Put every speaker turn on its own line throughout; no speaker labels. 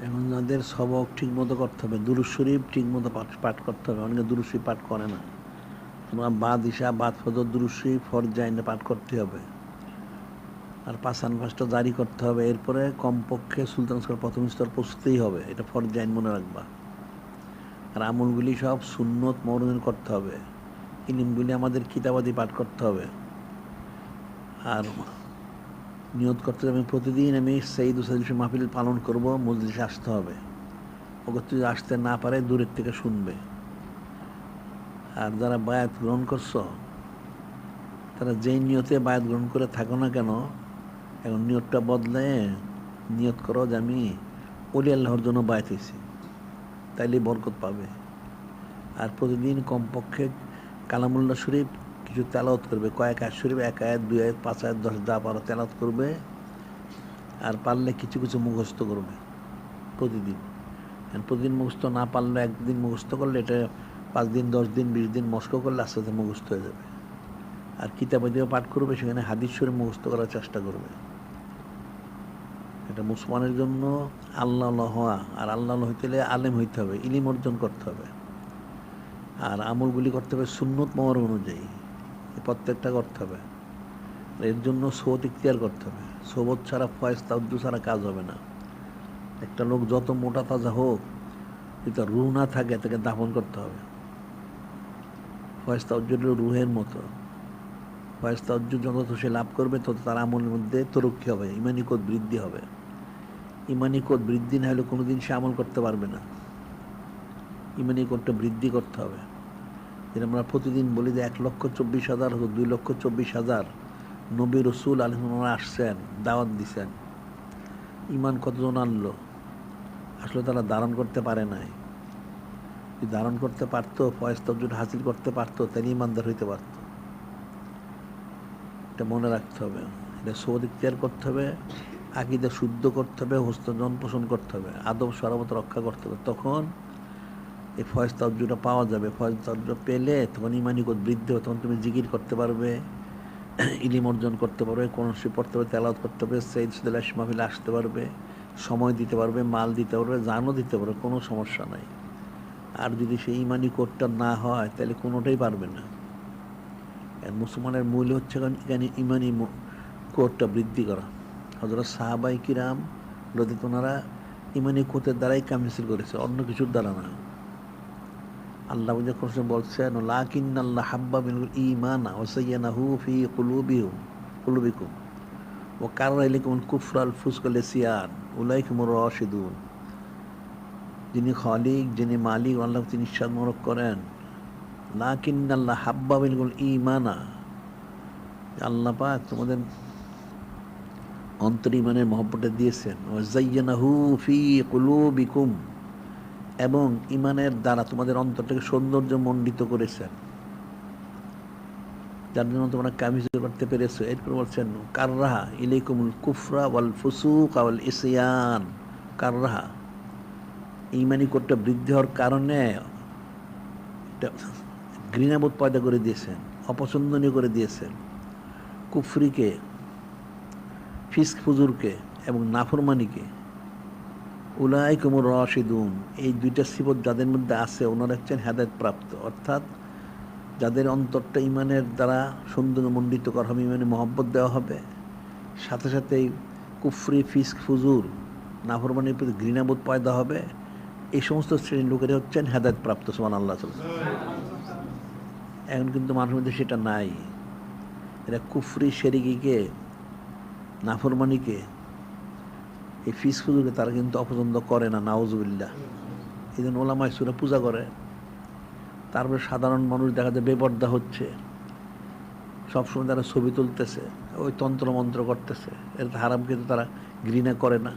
এখন যাদের সবক ঠিক মতো করতে হবে, দুরূদ শরীফ ঠিক মতো পাঠ করতে হবে। অনেকে দুরূদ শরীফ পাঠ করে না। তোমার বাদ ইশা বাদ ফজর দুরূদ শরীফ ফরজ আইনে পাঠ করতে হবে, আর পাঁচান পাঁচটা জারি করতে হবে। এরপরে কমপক্ষে সুলতান স্কোয়ার প্রথম স্তর পৌঁছতেই হবে, এটা ফরজ আইন মনে রাখবা। আর আমলগুলি সব সুন্নত মওরুদিন করতে হবে। ইলমগুলি আমাদের কিতাবাদি পাঠ করতে হবে। আর নিয়ত করতে হবে প্রতিদিন আমি সঈদ উসাইদ মাহফিল পালন করব, মজলিসে আসতে হবে। ওকে যদি আসতে না পারে দূরের থেকে শুনবে। আর যারা বায়াত গ্রহণ করছো, তারা যেই নিয়তে বায়াত গ্রহণ করে থাকো না কেন, এখন নিয়তটা বদলে নিয়ত করো যে আমি ওলি আল্লাহর জন্য বায়াত হয়েছি, তাইলে বরকত পাবে। আর প্রতিদিন কমপক্ষে কালামুল্লাহ শরীফ কিছু তেলাওয়াত করবে, কয়েক আয়াত শরীফ, 1 আয়াত 2 আয়াত 5 আয়াত 10 যা পারো তেলাওয়াত করবে। আর পারলে কিছু কিছু মুখস্থ করবে প্রতিদিন। প্রতিদিন মুখস্থ না পারলে একদিন মুখস্থ করলে এটা 5 দিন 10 দিন 20 দিন মস্ক করলে আস্তে আস্তে মুখস্থ হয়ে যাবে। আর কিতাবে দিয়ে পাঠ করবে, সেখানে হাদিস শরীফ মুখস্থ করার চেষ্টা করবে। এটা মুসলমানের জন্য আল্লাহ হওয়া, আর আল্লাহ হইতে হলে আলেম হইতে হবে, ইলিম অর্জন করতে হবে। আর আমলগুলি করতে হবে সুন্নত মওয়ার অনুযায়ী, প্রত্যেকটা করতে হবে। এর জন্য সোবত ইখতিয়ার করতে হবে। সোবত ছাড়া ফয়েজ তাওজ্জু ছাড়া কাজ হবে না। একটা লোক যত মোটা তাজা হোক, যদি তার রুহ না থাকে, তাকে দাফন করতে হবে। ফয়েজ তাওজ্জুদ রুহের মতো। ফয়েজ তাওজ্জুদ যত সে লাভ করবে, তত তার আমলের মধ্যে তরক্কি হবে, ইমানি কোদ বৃদ্ধি হবে। ইমানি কোদ বৃদ্ধি না হলে কোনোদিন সে আমল করতে পারবে না। ইমানি কোদটা বৃদ্ধি করতে হবে। যেটা আমরা প্রতিদিন বলি যে 1,24,000 2,24,000 নবী রসুল আলাইহিসসালাম আসছেন, দাওয়াত দিছেন। ইমান কতজন আনলো? আসলে তারা ধারণ করতে পারে নাই। যদি ধারণ করতে পারতো, ফয়েজ তাওজ্জুদ হাসিল করতে পারতো, তাহলে ইমানদার হইতে পারত। এটা মনে রাখতে হবে। এটা সোবত ইখতিয়ার করতে হবে, আকীদা শুদ্ধ করতে হবে, হস্তজন পোষণ করতে হবে, আদব সরাবত রক্ষা করতে হবে। তখন এই ফয়েজ তাওজ্জুদটা পাওয়া যাবে। ফয়েজ তাওজ্জুদ পেলে তখন ইমানি কোদ বৃদ্ধি হবে। তখন তুমি জিকির করতে পারবে, ইলিম অর্জন করতে পারবে, কোরআন শরীফ পড়তে পারবে, তেলাওয়াত করতে পারবে, সঈদ সুদাল্লাহ মাহফিলে আসতে পারবে, সময় দিতে পারবে, মাল দিতে পারবে, জানও দিতে পারবে, কোনো সমস্যা নাই। আর যদি সেই ইমানি কোদটা না হয়, তাহলে কোনোটাই পারবে না। মুসলমানের মূল হচ্ছে এখানে ইমানি কোদটা বৃদ্ধি করা। হযরত সাহাবাই কিরাম ওনারা ইমানি কোদের দ্বারাই কাম হাসিল করেছে, অন্য কিছুর দ্বারা না। আল্লাহ যখন বলছেন লাকিন্নাল্লাহ হাব্বা বিল ঈমানা ওয়া সায়্যানাহু ফি কুলুবিকুম ওয়া কাররা ইলাইকুমুল কুফরা ওয়াল ফুসকা ওয়াল ইসয়ান উলাইকুমুর রাশিদুন। যিনি খালিক, যিনি মালিক, আল্লাহ তিনি ইরশাদ মোবারক করেন লাকিন্নাল্লাহ হাব্বা বিল ঈমানা, আল্লাহ পাক তোমাদের অন্তরে ইমানের মহব্বতটা দিয়েছেন। ওয়া যায়্যানাহু ফি কুলুবিকুম, এবং ইমানের দ্বারা তোমাদের অন্তরটাকে সৌন্দর্য মণ্ডিত করেছেন, যার জন্য তোমরা কামিজ করতে পেরেছো। এরপর বলছেন কাররাহা ইলাইকুমুল কুফরা ওয়াল ফুসুকা ওয়াল ইসয়ান। কাররাহা, ইমানি কোডটা বৃদ্ধি হওয়ার কারণে একটা ঘৃণাবোধ পয়দা করে দিয়েছেন, অপছন্দনীয় করে দিয়েছেন কুফরিকে, ফিস্ক ফুজুরকে এবং নাফরমানিকে। উলাইকুমুর রাশিদুন, এই দুইটা সিফত যাদের মধ্যে আছে, ওনারা হচ্ছেন হেদায়েত প্রাপ্ত। অর্থাৎ যাদের অন্তরটা ইমানের দ্বারা সৌন্দর্যমণ্ডিত করা হবে, ইমানে মহব্বত দেওয়া হবে, সাথে সাথে কুফরি, ফিস্ক, ফুজুর, নাফরমানির প্রতি ঘৃণাবোধ পয়দা হবে। এই সমস্ত শ্রেণীর লোকেরা হচ্ছেন হেদায়েত প্রাপ্ত। সুবহানাল্লাহ। এখন কিন্তু মানুষের মধ্যে সেটা নাই। এরা কুফরি, শিরকিকে, নাফরমানিকে, এই ফিস্ক ফুজুরকে তারা কিন্তু অপছন্দ করে না, নাউজুবিল্লাহ। এই জন্য ওলামায়ে সূরা পূজা করে। তারপরে সাধারণ মানুষ দেখা যায় বেপর্দা হচ্ছে, সবসময় তারা ছবি তুলতেছে, ওই তন্ত্রমন্ত্র করতেছে। এটা হারাম, কিন্তু তারা ঘৃণা করে না।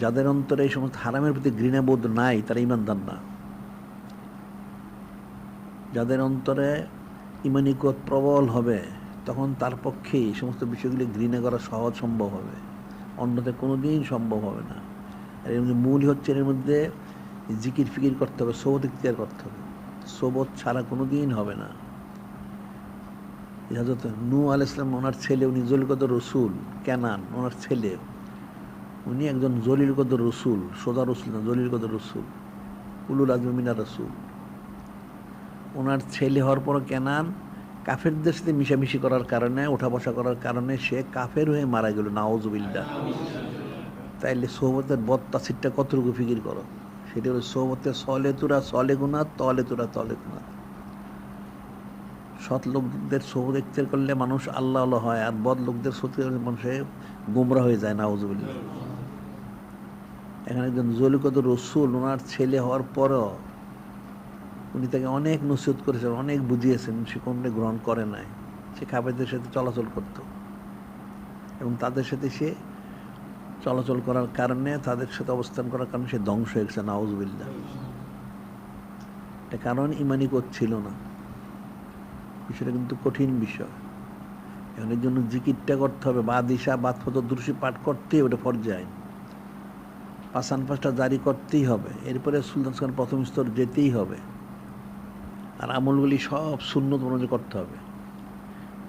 যাদের অন্তরে এই সমস্ত হারামের প্রতি ঘৃণাবোধ নাই, তারা ইমানদার না। যাদের অন্তরে ইমানি কোদ প্রবল হবে, তখন তার পক্ষে এই সমস্ত বিষয়গুলি ঘৃণা করা সহজ সম্ভব হবে, অন্যতে কোনো দিন সম্ভব হবে না। আর এর মধ্যে মূল হচ্ছে, এর মধ্যে জিকির ফিকির করতে হবে, সোবত ইখতিয়ার করতে হবে। সোবত ছাড়া কোনো দিন হবে না। হযরত নূহ আলাইহিস সালাম, ওনার ছেলে, উনি জলিকত রসুল কেনান, ওনার ছেলে, উনি একজন জলিল কদর রসুল, সোজা রসুল না, জলিল কদর রসুল, উলুল আজমি মিনার রসুল। ওনার ছেলে হওয়ার পর কেনান কাফেরদের সাথে মিশামিশি করার কারণে, ওঠা বসা করার কারণে সে কাফের হয়ে মারা গেল, নাউজুবিল্লাহ। তাইলে সোহবতের বদতাসিরটা কতটুকু ফিকির করো। সেটা হলো সোহবতে সলে তুরা সলে গুনাত, তলে তুরা তলে গুনাত। সৎ লোকদের সোহবত ইখতিয়ার করলে মানুষ আল্লাহ আল্লাহ হয়, আর বদ লোকদের সত্যি মানুষে গুমরা হয়ে যায়, নাউজুবিল্লাহ। এখানে একজন জলিকত রসুল, ওনার ছেলে হওয়ার পরও উনি তাকে অনেক নসিহত করেছেন, অনেক বুঝিয়েছেন, সে কোনটা গ্রহণ করে নাই। সে কাফেরদের সাথে চলাচল করত এবং তাদের সাথে সে চলাচল করার কারণে, তাদের সাথে অবস্থান করার কারণে সে ধ্বংস হয়ে গেছে, নাউজুবিল্লাহ। এটা কারণ ইমানি করছিল না। বিষয়টা কিন্তু কঠিন বিষয়। এখন এর জন্য জিকিরটা করতে হবে, বাদিশা বাদফত দুরুশি পাঠ করতেই, ওটা পর্যায় পাঁচান পাঁচটা জারি করতেই হবে। এরপরে সুলতান খান প্রথম স্তর যেতেই হবে। আর আমলগুলি সব সুন্নত অনুযায়ী করতে হবে।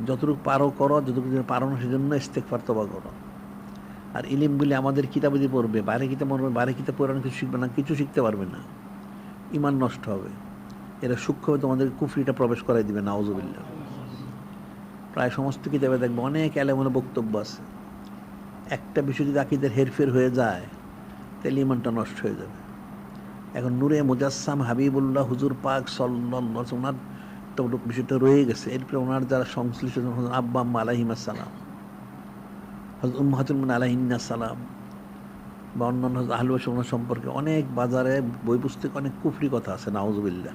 যতটুকু পারো করো, যতটুকু পারো না সেজন্য ইস্তেগফার তওবা করো। আর ইলিমগুলি আমাদের কিতাবে দিয়ে পড়বে, বাইরে কিতাব পড়বে, বাইরে কিতাব পড়ে কিছু শিখবে না, কিছু শিখতে পারবে না, ইমান নষ্ট হবে। এরা সূক্ষ্মভাবে তোমাদের কুফরিটা প্রবেশ করাই দিবে, নাউজুবিল্লাহ। প্রায় সমস্ত কিতাবে দেখবে অনেক এলেমনে বক্তব্য আছে। একটা বিষয় যদি আকীদার হেরফের হয়ে যায় তাহলে ইমানটা নষ্ট হয়ে যাবে। এখন নূরে মুজাসসাম হাবিবুল্লাহ হুজুর পাক সাল্লাল্লাহু আলাইহি ওনার তো বিষয়টা রয়ে গেছে। এরপরে ওনার যারা সংশ্লিষ্ট আব্বা আম্মা আলাইহিমাস সালাম, হযরত উম্মাহাতুল মুমিনিন আলাইহিন্নাস সালাম, বা অন্যান্য আহলে ওয়াসের সম্পর্কে অনেক বাজারে বই পুস্তকে অনেক কুফরি কথা আছে, নাউজুবিল্লাহ।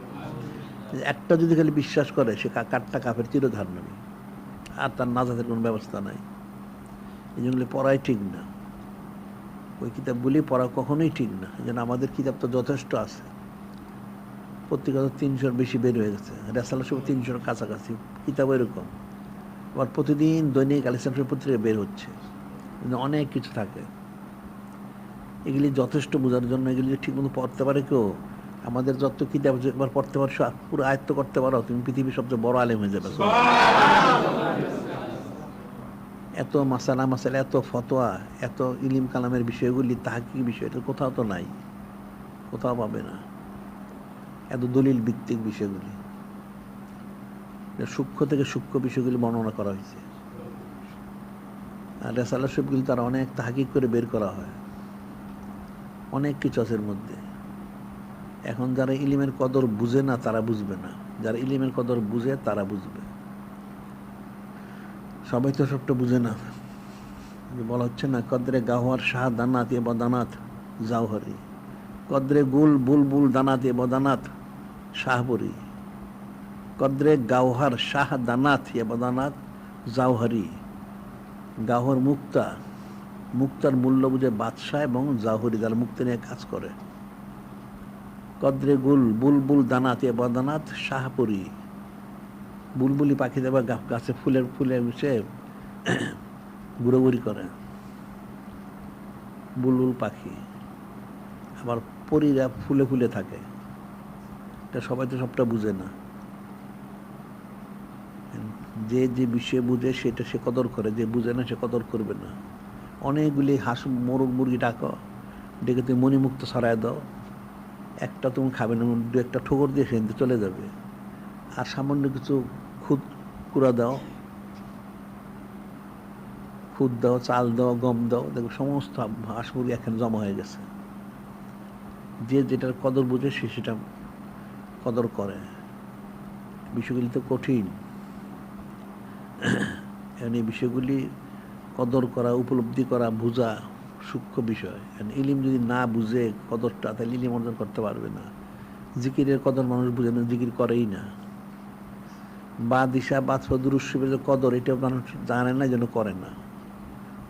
একটা যদি খালি বিশ্বাস করে সে কাঠটা কাফের চিরধারণী, আর তার নাজাতের কোনো ব্যবস্থা নাই। এই জন্য পড়াই ঠিক না, ওই কিতাবগুলি পড়া কখনোই ঠিক না। এই জন্য আমাদের কিতাব তো যথেষ্ট আছে, পত্রিকা তো 300-র বেশি বের হয়ে গেছে, রেসালা সব 300-র কাছাকাছি কিতাব এরকম। আবার প্রতিদিন দৈনিক আল ইসলাম পত্রিকা বের হচ্ছে, অনেক কিছু থাকে। এগুলি যথেষ্ট বোঝার জন্য, এগুলি ঠিক মতো পড়তে পারে কেউ, আমাদের যত কিতাব একবার পড়তে পারছো, পুরো আয়ত্ত করতে পারো, তুমি পৃথিবীর সবচেয়ে বড় আলেম হয়ে যাবে। এত মাসালা মাসালা, এত ফতোয়া, এত ইলিম কালামের বিষয়গুলি, তাহকিক বিষয়, এটা কোথাও তো নাই, কোথাও পাবে না। এত দলিল ভিত্তিক বিষয়গুলি, সূক্ষ্ম থেকে সূক্ষ্ম বিষয়গুলি বর্ণনা করা হয়েছে। আর রেসালা শরীফগুলি তারা অনেক তাহকিক করে বের করা হয়, অনেক কিছু আছে এর মধ্যে। এখন যারা ইলিমের কদর বুঝে না তারা বুঝবে না, যারা ইলিমের কদর বুঝে তারা বুঝবে। সবাই তো সবটা বুঝে না। বলা হচ্ছে না, কদরে গাওয়ার শাহ দানাত এ বদানাত জাওহরি, কদরে গুল বুলবুল দানাত এ বদানাত শাহবরি, কদরে গাওহার শাহ দানাত এ বদানাত জাওহরি। গাওহর মুক্তা, মুক্তার মূল্য বুঝে বাদশাহ, এবং জাওহরি যারা মুক্তি নিয়ে কাজ করে। কদরে গুল বুলবুল দানাত এ বদানাত শাহপুরি, বুলবুলি পাখি দেবা গাছে ফুলের ফুলে মিশে ঘুরোঘুরি করে, বুলবুল পাখি। আবার পরীরা ফুলে ফুলে থাকে। এটা সবাই তো সবটা বুঝে না। যে যে বিষয়ে বুঝে সেটা সে কদর করে, যে বুঝে না সে কদর করবে না। অনেকগুলি হাঁস মোরগ মুরগি ডাকো, ডেকে তুমি মণিমুক্ত ছড়ায় দাও, একটা তুমি খাবে না, দু একটা ঠোকর দিয়ে সেখানে চলে যাবে। আর সামান্য কিছু খুদ কুড়া দাও, খুদ দাও, চাল দাও, গম দাও, দেখো সমস্ত হাঁস মুরগি এখানে জমা হয়ে গেছে। যে যেটার কদর বুঝে সে সেটা কদর করে। বিষয়গুলি তো কঠিন। এখন এই বিষয়গুলি কদর করা, উপলব্ধি করা, বোঝা সূক্ষ্ম বিষয়। ইলিম যদি না বুঝে কদরটা, তাহলে ইলিম অর্জন করতে পারবে না। জিকিরের কদর মানুষ বুঝে না, জিকির করেই না। বা দিশা বাদফা দুরুশিবের যে কদর, এটা মানুষ জানে না, যেন করে না,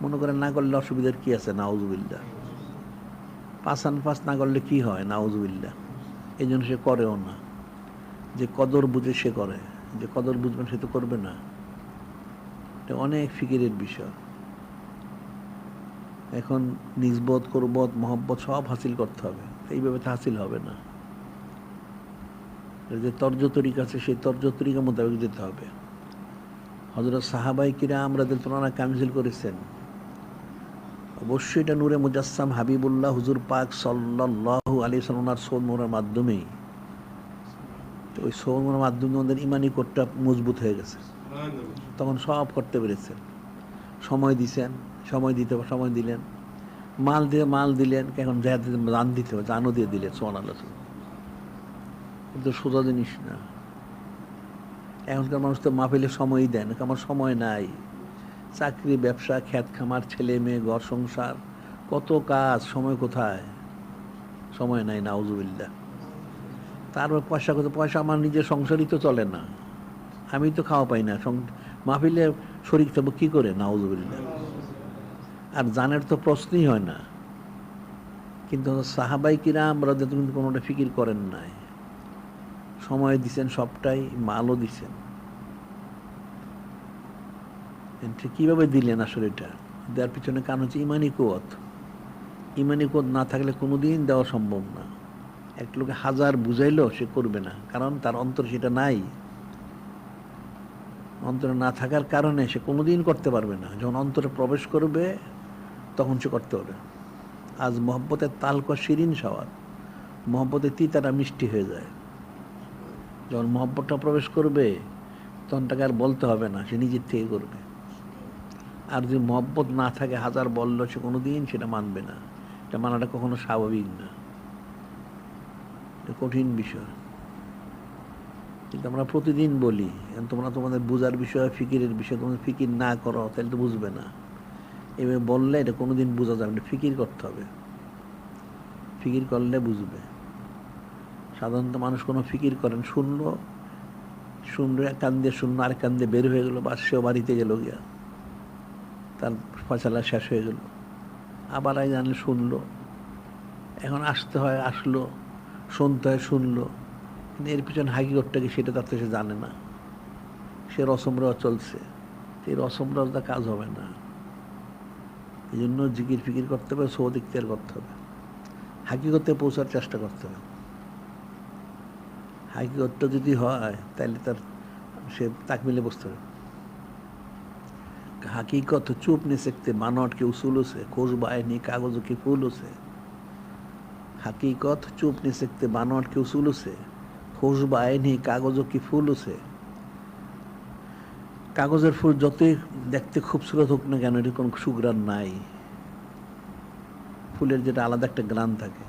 মনে করে না করলে অসুবিধার কি আছে, নাউজুবিল্লাহ। পাঁচান পাঁচ না করলে কি হয়, নাউজুবিল্লাহ। এই জন্য সে করেও না। যে কদর বুঝে সে করে, যে কদর বুঝবেন সে তো করবে না। এটা অনেক ফিকিরের বিষয়। এখন নিজবত, কুরবত, মহব্বত সব হাসিল করতে হবে, এইভাবে তো হাসিল হবে না। যে তর্জ তরিকা আছে সেই তর্জ তরিকা মোতাবেক যেতে হবে। হযরত সাহাবায়ে কিরাম রাদিয়াল্লাহু তাআলা কামিল করেছেন, অবশ্যই এটা নূরে মুজাসসাম হাবিবুল্লাহ হুজুর পাক সাল্লাল্লাহু আলাইহি ওয়াসাল্লামের সৌর মাধ্যমেই। তো ওই সৌর মাধ্যমে ওদের ইমানি কোটটা মজবুত হয়ে গেছে, তখন সব করতে পেরেছেন। সময় দিছেন, সময় দিলেন, মাল দিলেন, এখন জান দিতে হবে, জানও দিয়ে দিলেন। সুবহানাল্লাহ। কিন্তু সোজা জিনিস না। এখনকার মানুষ তো মাহফিলে সময়ই দেন, আমার সময় নাই। চাকরি, ব্যবসা, খ্যাত খামার, ছেলে মেয়ে, ঘর সংসার, কত কাজ, সময় কোথায়? সময় নাই, নাউজুবিল্লাহ। তারপর পয়সা আমার নিজের সংসারই তো চলে না, আমি তো খাওয়া পাই না, মাহফিলে শরীক থাকবো কী করে? নাউজুবিল্লাহ। আর জানের তো প্রশ্নই হয় না। কিন্তু সাহাবাই কিরাম রাদিয়াল্লাহু কিন্তু কোনোটা ফিকির করেন নাই, সময় দিছেন, সবটাই মালও দিছেন। কীভাবে দিলেন আসলে? এটা দেওয়ার পিছনে কারণ হচ্ছে ইমানি কুওয়াত। ইমানি কুওয়াত না থাকলে কোনোদিন দেওয়া সম্ভব না। এক লোকে হাজার বুঝাইলেও সে করবে না, কারণ তার অন্তর সেটা নাই। অন্তরে না থাকার কারণে সে কোনোদিন করতে পারবে না। যখন অন্তরে প্রবেশ করবে তখন সে করতে পারবে। আজ মহব্বতের তালকা শিরিন স্বাদ, মহব্বতের তিতাটা মিষ্টি হয়ে যায়। যখন মহব্বতটা প্রবেশ করবে তখন তাকে আর বলতে হবে না, সে নিজের থেকে করবে। আর যদি মহব্বত না থাকে, হাজার বললেও সে কোনোদিন সেটা মানবে না। এটা মানাটা কখনো স্বাভাবিক না, এটা কঠিন বিষয়। কিন্তু আমরা প্রতিদিন বলি, তোমরা তোমাদের বোঝার বিষয়, ফিকিরের বিষয়, তোমাদের ফিকির না করো তাহলে তো বুঝবে না। এভাবে বললে এটা কোনোদিন বোঝা যাবে না। ফিকির করতে হবে, ফিকির করলে বুঝবে। সাধারণত মানুষ কোনো ফিকির করেন, শুনলো এক কান দিয়ে শুনলো, আরেক কান দিয়ে বের হয়ে গেলো, বা সেও বাড়িতে গেল গিয়া, তার ফয়সালা শেষ হয়ে গেল। আবার আগে জানলে শুনলো, এখন আসতে হয় আসলো, শুনতে হয় শুনলো, কিন্তু এর পিছনে হাকিকতটা কি সেটা তার তো সে জানে না। সে রসমরাও চলছে, এই রসমরাজটা কাজ হবে না। এই জন্য জিকির ফিকির করতে হবে, সৌদ ইখতিয়ার করতে হবে, হাকিকতে পৌঁছার চেষ্টা করতে হবে। হাকিকতটা যদি হয় তাহলে সে তাকমিলে বসতে হবে। हकीकत छुप नहीं सकते बनावट के उसूलों से, खुशबाए नहीं कागज़ों के फूलों से। हकीकत छुप नहीं सकते बनावट के उसूलों से, खुशबाए नहीं कागज़ों के फूलों से। কাগজের ফুল যতই দেখতে খুবসুরত হোক না কেন, এর কোনো সুঘ্রাণ নাই। ফুলের যেটা আলাদা একটা গ্রান থাকে।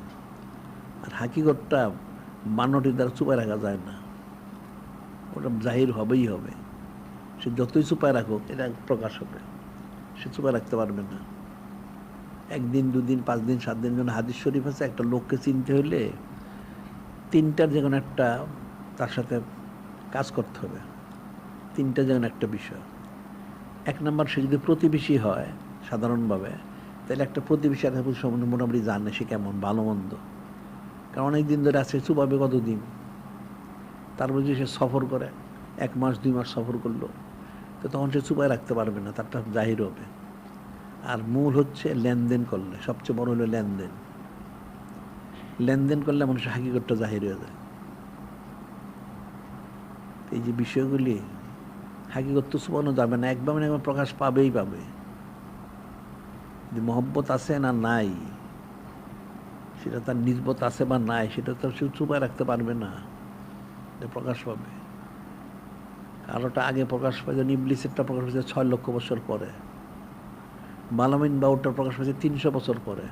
আর হাকিকতটা বানোয়াটের দ্বারা চুপায় রাখা যায় না, ওটা জাহির হবেই হবে। সে যতই চুপায় রাখুক, এটা প্রকাশ হবে, সে চুপায় রাখতে পারবে না। একদিন, দুদিন, 5 দিন, 7 দিন, যেন হাদিস শরীফ আছে, একটা লোককে চিনতে হলে 3টার যে কোনো একটা তার সাথে কাজ করতে হবে। 3টা যেমন একটা বিষয়। 1 নম্বর, সে যদি প্রতিবেশী হয় সাধারণভাবে, তাহলে একটা প্রতিবেশী আর সম্বন্ধে মোটামুটি জানে সে কেমন, ভালো মন্দ। কারণ অনেক দিন ধরে আছে, চুপাবে কতদিন। তারপর যদি সে সফর করে, 1 মাস 2 মাস সফর করলো, তো তখন সে চুপায় রাখতে পারবে না, তারটা জাহির হবে। আর মূল হচ্ছে লেনদেন করলে, সবচেয়ে বড় হলো লেনদেন। লেনদেন করলে মানুষের হাকিকতটা জাহির হয়ে যায়। এই যে বিষয়গুলি, হাকিকত তো ছুপানো যাবে না, একবার মানে একবার প্রকাশ পাবেই পাবে। যে মহব্বত আছে না নাই, সেটা তার নিসবত আছে বা নাই, সেটা তো সে চুপায় রাখতে পারবে না, প্রকাশ পাবে। কারোটা আগে প্রকাশ পায়, যেন ইবলিসেরটা প্রকাশ পাইছে 6 লক্ষ বছর পরে, বালামিন বাউটার প্রকাশ পাইছে 300 বছর পরে।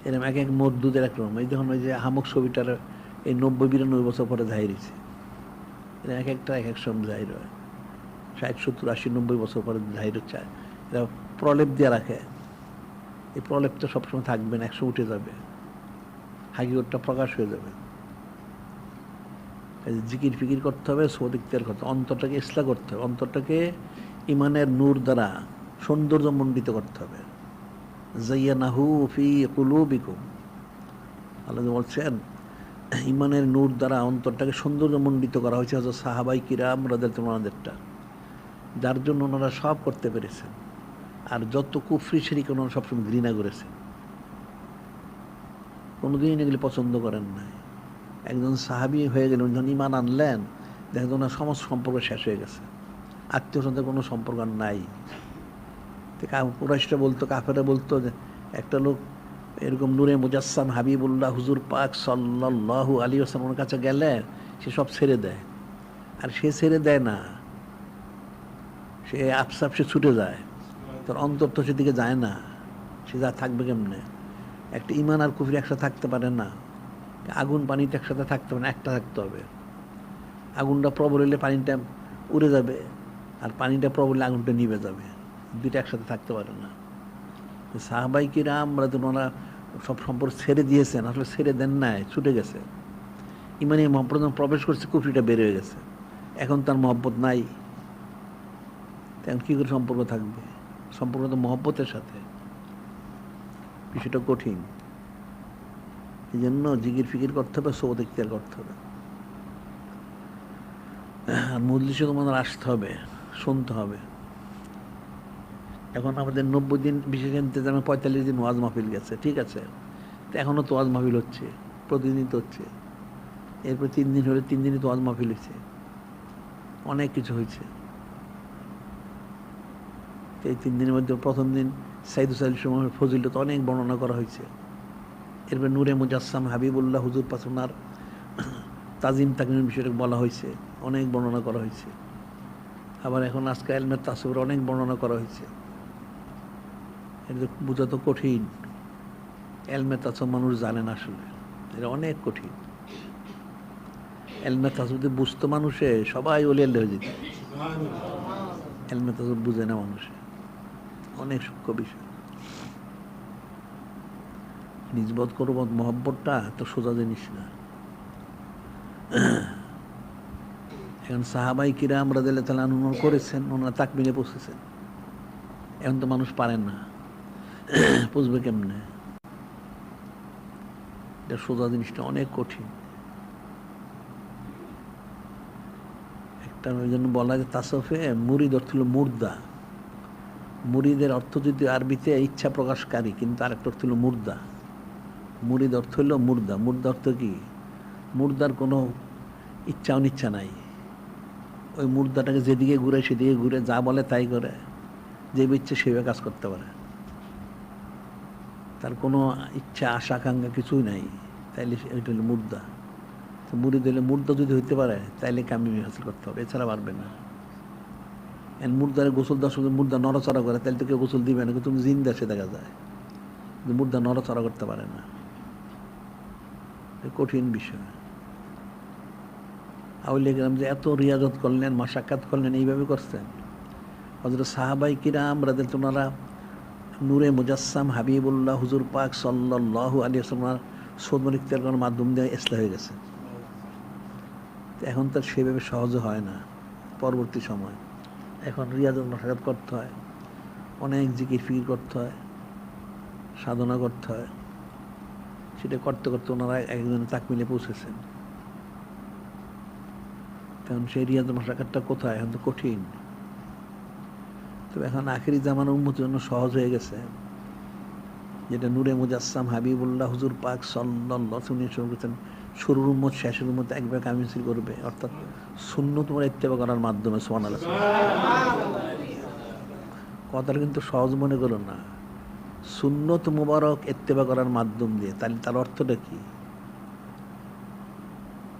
এরকম এক এক মরদুদের একরকম। এই দেখুন, ওই যে হামক ছবিটার এই 90-92 বছর পরে জাহির হয়েছে। এক একটা এক এক সময় জাহির হয়, 60, 70, 80, 90 বছর পরে জাহির হচ্ছে। এরা প্রলেপ দিয়ে রাখে, এই প্রলেপটা সবসময় থাকবে না, 100 উঠে যাবে, হাকিকতটা প্রকাশ হয়ে যাবে। জিকির ফিকির করতে হবে, সৌদ ইখতিয়ার করতে হবে, অন্তরটাকে ইসলাহ করতে হবে, অন্তরটাকে ইমানের নূর দ্বারা সৌন্দর্যমণ্ডিত করতে হবে। যায়্যানাহু ফি কুলুবিকুম, আল্লাহ বলছেন ইমানের নূর দ্বারা অন্তরটাকে সৌন্দর্যমণ্ডিত করা হয়েছে হযরত সাহাবায়ে কিরাম রাদিয়াল্লাহু আনহুদেরটা, যার জন্য ওনারা সব করতে পেরেছেন। আর যত কুফরি শিরক ওনারা সবসময় ঘৃণা করেছেন, কোনোদিন এগুলি পছন্দ করেন নাই। একজন সাহাবী হয়ে গেলেন, যখন ঈমান আনলেন, দেখেন ওনার সমস্ত সম্পর্ক শেষ হয়ে গেছে, আত্মীয় স্বজনের কোনো সম্পর্ক আর নাই। কুরাইশরা বলতো, কাফেরা বলতো যে একটা লোক এরকম নূরে মুজাসসাম হাবিবুল্লাহ হুজুর পাক সাল্লাল্লাহু আলাইহি ওয়াসাল্লামের কাছে গেলে সে সব ছেড়ে দেয়। আর সে ছেড়ে দেয় না, সে আপসাপ সে ছুটে যায়, তোর অন্তর তো সেদিকে যায় না, সে যা থাকবে কেমনে? একটা ইমান আর কুফরি একসাথে থাকতে পারে না, আগুন পানিতে একসাথে থাকতে পারে না, একটা থাকতে হবে। আগুনটা প্রবল হলে পানিটা উড়ে যাবে, আর পানিটা প্রবল হলে আগুনটা নিভে যাবে, দুইটা একসাথে থাকতে পারে না। সাহাবাই কিরাম ওনারা সব সম্পর্ক ছেড়ে দিয়েছেন, আসলে ছেড়ে দেন নাই, ছুটে গেছে। ইমানে মহব্বত প্রবেশ করছে, কুফরিটা বের হয়ে গেছে, এখন তার মহব্বত নাই, এখন কী করে সম্পর্ক থাকবে? সম্পর্ক তো মহব্বতের সাথে, বিষয়টা কঠিন। এই জন্য জিকির ফিকির করতে হবে, সোবত ইখতিয়ার করতে হবে, আর মজলিসে তোমাদের আসতে হবে, শুনতে হবে। এখন আমাদের 90 দিন বিশেষ ইন্তেজামে 45 দিন ওয়াজ মাহফিল গেছে, ঠিক আছে, তো এখনও তো ওয়াজ মাহফিল হচ্ছে, প্রতিদিন তো হচ্ছে। এরপর 3 দিন হলে 3 দিনই তো ওয়াজ মাহফিল হয়েছে, অনেক কিছু হয়েছে। এই 3 দিনের মধ্যে প্রথম দিন সাইদুল সাহেবের ফজিলত অনেক বর্ণনা করা হয়েছে। এরপর নূরে মুজাসসাম হাবিবুল্লাহ হুজুর পাসনার তাজিম তাকরিমের বিষয়টা বলা হয়েছে, অনেক বর্ণনা করা হয়েছে। আবার এখন আজকে ইলমে তাসাউফের অনেক বর্ণনা করা হয়েছে। এটা বোঝা তো কঠিন, ইলমে তাসাউফ মানুষ জানে না, আসলে এটা অনেক কঠিন। ইলমে তাসাউফ যদি বুঝতো মানুষে, সবাই ওলি আল্লাহ হয়ে যেত। ইলমে তাসাউফ বুঝে না মানুষে, অনেক সূক্ষ্ম বিষয়। নিজবত করবত মহব্বতটা তো সোজা জিনিস না। এখন সাহাবাই কিরাম রাদিয়াল্লাহু তাআলা আনহু করেছেন, ওনারা তাকমিলে পৌঁছেছেন, এখন তো মানুষ পারেন না, বুঝবে কেমনে? এটা সোজা জিনিসটা অনেক কঠিন। একটা ওই জন্য বলা যায় তাসাউফে মুরিদ অর্থ হলো মুর্দা। মুরিদের অর্থ যদি আরবিতে ইচ্ছা প্রকাশকারী, কিন্তু আরেকটা অর্থ হলো মুর্দা। মুরিদ অর্থ হলো মুর্দা। মুর্দা অর্থ কি? মুর্দার কোনো ইচ্ছা অনিচ্ছা নাই, ওই মুর্দাটাকে যেদিকে ঘুরে সেদিকে ঘুরে, যা বলে তাই করে, যে ইচ্ছে সেভাবে কাজ করতে পারে, তার কোনো ইচ্ছা আশা আকাঙ্ক্ষা কিছুই নাই, তাইলে ওইটা হলো মুর্দা। তো মুরিদ হলে, মুর্দা যদি হইতে পারে তাইলে কামিয়াবি হাসিল করতে হবে, এছাড়া পারবে না। মুর্দারে গোসল দেওয়ার সময় মুর্দা নড়াচড়া করে, তাহলে তো কেউ গোসল দিবে না, তুমি জিন্দা সে দেখা যায়, কিন্তু মুর্দা নড়াচড়া করতে পারে না, কঠিন বিষয়। আউলিয়া কিরাম যে এত রিয়াজত করলেন, মাশাক্কাত করলেন, এইভাবে করছেন। হযরত সাহাবাই কিরাম রাদিয়াল্লাহু তাআলা নূরে মুজাসসাম হাবিবুল্লাহ হুজুর পাক সাল্লাল্লাহু আলাইহি ওয়াসাল্লাম সোবত ইখতিয়ার করার মাধ্যম দিয়ে ইসলাম হয়ে গেছে। এখন তার সেভাবে সহজে হয় না পরবর্তী সময়। এখন রিয়াজত মাশাক্কাত করতে হয়, অনেক জিকির ফিকির করতে হয়, সাধনা করতে হয়। সেটা করতে করতে ওনারা একজন তাকমিলে পৌঁছেছেন। তখন সেই রিয়াজত মাশাক্কাতটা কোথায়? এখন তো কঠিন। তবে এখন আখিরি জামানার উম্মতের জন্য সহজ হয়ে গেছে, যেটা নূরে মুজাসসাম হাবিবুল্লাহ হুজুর পাক সাল্লাল্লাহু আলাইহি ওয়াসাল্লাম করেছেন, শুরুর উম্মত শেষের উম্মত একবার কামিল করবে, অর্থাৎ সুন্নত তোমরা ইত্তেবা করার মাধ্যমে। সুবহানাল্লাহ। কথাটা কিন্তু সহজ মনে করো না, সুন্নত মুবারক ইত্তেবা করার মাধ্যম দিয়ে। তাহলে তার অর্থটা কি?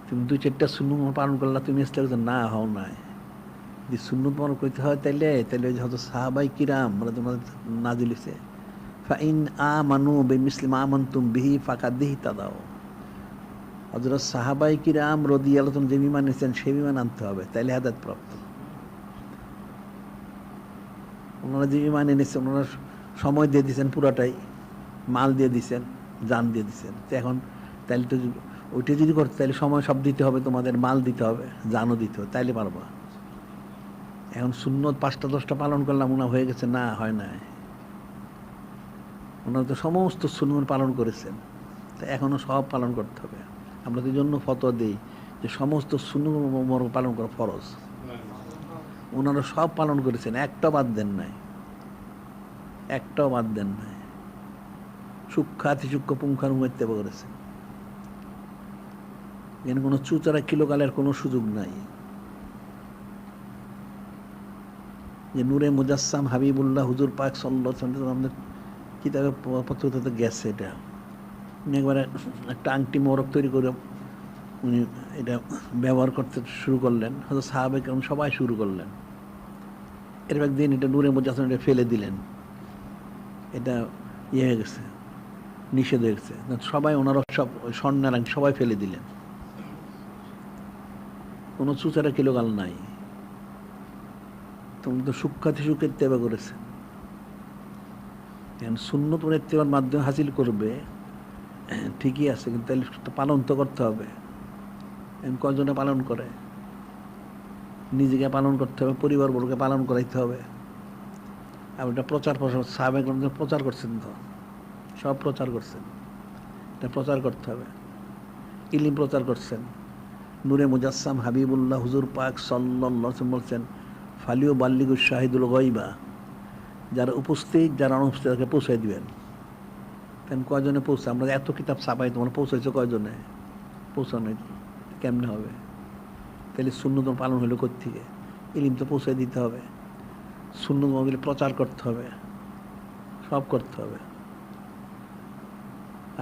তুমি 2-4টা সুন্নত পালন করলা, তুমি ইসলাম না হও নাই। যদি সুন্নত পালন করতে হয় তাইলে ওই যে হয়তো সাহাবাই কিরাম তোমাদের নাজিল হইছে, ফাইন আমানু বিমিসলি মা আমানতুম বিহি ফাকাদ ইহতাদাও। হযরত সাহাবাই কিরাম রাদিয়াল্লাহু তাআলা যে ঈমান এনেছেন সেই ঈমান আনতে হবে, তাইলে হেদায়েত প্রাপ্ত। ওনারা যে ঈমান এনেছেন, ওনারা সময় দিয়ে দিয়েছেন পুরাটাই, মাল দিয়ে দিয়েছেন, জান দিয়ে দিয়েছেন। তো এখন তাইলে তো ওইটা যদি করতে, তাহলে সময় সব দিতে হবে, তোমাদের মাল দিতে হবে, জানও দিতে হবে, তাইলে পারবা। এখন সুন্নত 5টা 10টা পালন করলাম, ওনা হয়ে গেছে? না, হয় নাই। ওনারা তো সমস্ত সুন্নত পালন করেছেন, তা এখনো সব পালন করতে হবে। আমরা তো জন্য ফতোয়া দিই যে সমস্ত সুন্নত পালন করা ফরজ। ওনারা সব পালন করেছেন, একটাও বাদ দেন নাই, একটাও বাদ দেন নাই। সূক্ষ্মাতি সূক্ষ্ম পুঙ্খানুপুঙ্খ ইত্তেবা করেছেন। এখানে কোনো চুচারা কিলোকালের কোনো সুযোগ নাই। যে নূরে মুজাসসাম হাবিবুল্লাহ হুজুর পাক সাল্লাল্লাহু আলাইহি ওয়াসাল্লাম আমাদের কিতাবে পত্রতে গেছে। এটা উনি একবারে একটা আংটি মোরক তৈরি করে উনি এটা ব্যবহার করতে শুরু করলেন। হয়তো সাহাবে কেরাম সবাই শুরু করলেন। এর একদিন এটা নূরে মুজাসসাম এটা ফেলে দিলেন। এটা ইয়ে হয়ে গেছে, নিষেধ হয়ে গেছে। সবাই ওনারা সব স্বর্ণের আংটি সবাই ফেলে দিলেন। কোনো চুচারা কিলোগাল নাই। তুমি তো সুখ্যাতি সুখের তেবা করেছে। এখন সুন্নত ইত্তেবার মাধ্যমে হাসিল করবে, ঠিকই আছে, কিন্তু তাহলে পালন তো করতে হবে। এখন কয়জনে পালন করে? নিজেকে পালন করতে হবে, পরিবারবর্গকে পালন করাইতে হবে। আর এটা প্রচার সাহাবে প্রচার করছেন, তো সব প্রচার করছেন, এটা প্রচার করতে হবে। ইলম প্রচার করছেন। নূরে মুজাসসাম হাবিবুল্লাহ হুজুর পাক সাল্লাল্লাহু আলাইহি ওয়াসাল্লাম বলছেন, ফালিউ বাল্লিগু শাহিদুল গায়বা, যারা উপস্থিত যারা অনুপস্থিত তাকে পৌঁছাই দিবেন। কেন কয়জনে পৌঁছে? আমরা এত কিতাব ছাপাই, তোমরা পৌঁছাইছো কয়জনে? পৌঁছানো কেমনে হবে? তাহলে সুন্নত পালন হলো কোত্থেকে? ইলম তো পৌঁছাই দিতে হবে, সুন্নত মহলে প্রচার করতে হবে, সব করতে হবে।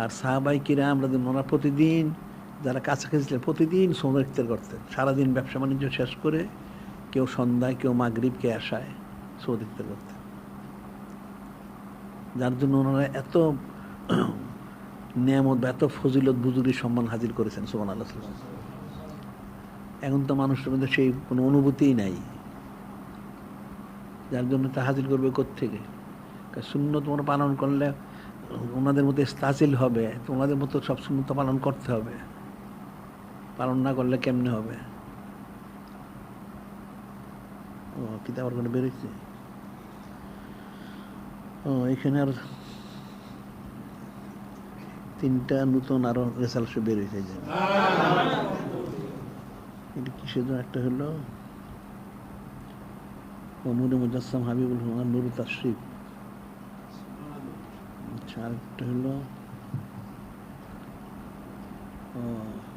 আর সাহাবাই কিরাম আমরা ওনারা প্রতিদিন যারা কাছাকাছি ছিলেন প্রতিদিন সমুদ্র ইফতার করতেন। সারাদিন ব্যবসা বাণিজ্য শেষ করে কেউ সন্ধ্যায়, কেউ মাগরিব, কে আশায় সমুদ্র ইফতার করতেন। যার জন্য ওনারা এত নিয়ামত, এত ফজিলত, বুজুর্গি সম্মান হাজির করেছেন। সুবহানাল্লাহ। এখন তো মানুষের মধ্যে সেই কোনো অনুভূতিই নাই, যার জন্য তা হাজির করবে কোত্থেকে? সুন্নত তোমরা পালন করলে ওনাদের মধ্যে ইস্তাসিল হবে, তোমাদের মতো সব সুন্নত পালন করতে হবে। পালন না করলে কেমনে হবে? ও কিতাব আর কোনো বেরোচ্ছে। ও এখানে আর 3টা নতুন আরো রেজাল্ট বের হয়েছে। যে এটা কিসের জন্য? একটা হলো নূরে মুজাসসাম হাবিবুল রহমান নুরুত তাশরিফ। আচ্ছা, আরেকটা হলো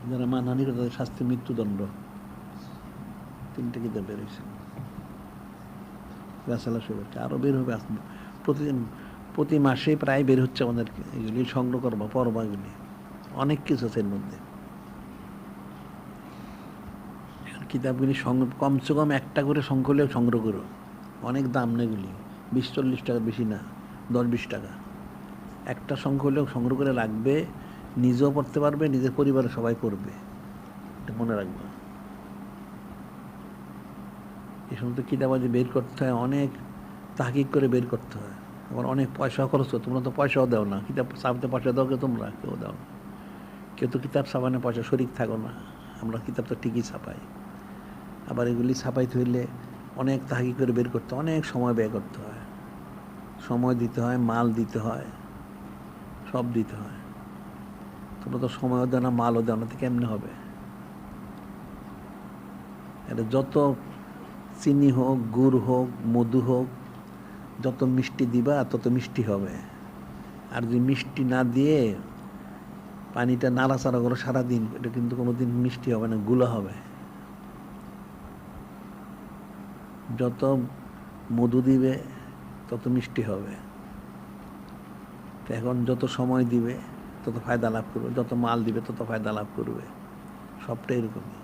যারা মানহানি করে তাদের শাস্তি মৃত্যুদণ্ড। 3টা কিতাব বের হয়েছে, রাসালা শুরু হচ্ছে, আরো বের হবে। প্রতিদিন প্রতি মাসেই প্রায় বের হচ্ছে আমাদেরকে। এগুলি সংগ্রহ করবো, পড়বা। এগুলি অনেক কিছু আছে এর মধ্যে। কিতাবগুলি কমসে কম একটা করে সংকলেও সংগ্রহ করো। অনেক দাম না এগুলি, 20-40 টাকা, বেশি না, 10-20 টাকা। একটা সংকলেও সংগ্রহ করে রাখবে, নিজেও পড়তে পারবে, নিজের পরিবারের সবাই পড়বে। এটা মনে রাখবে। এই সমস্ত কিতাবাজি বের করতে হয়, অনেক তাহকিক করে বের করতে হয়। আবার অনেক পয়সা খরচ হয়। তোমরা তো পয়সাও দাও না, কিতাব ছাপাতে পয়সা দাও কে? তোমরা কেউ দাও না। কেউ তো কিতাব ছাপানো পয়সা শরিক থাকো না। আমরা কিতাব তো ঠিকই ছাপাই। আবার এগুলি ছাপাইতে হইলে অনেক তাহকিক করে বের করতে, অনেক সময় ব্যয় করতে হয়, সময় দিতে হয়, মাল দিতে হয়, সব দিতে হয়। তোমরা তো সময়ও দেও না, মালও দেও না, তো কেমনে হবে? এটা যত চিনি হোক, গুড় হোক, মধু হোক, যত মিষ্টি দিবা তত মিষ্টি হবে। আর যদি মিষ্টি না দিয়ে পানিটা নাড়াচাড়া করো সারাদিন, এটা কিন্তু কোনোদিন মিষ্টি হবে না, গুলা হবে। যত মধু দিবে তত মিষ্টি হবে। তো এখন যত সময় দিবে তত ফায়দা লাভ করবে, যত মাল দিবে তত ফায়দা লাভ করবে। সবটা এরকমই।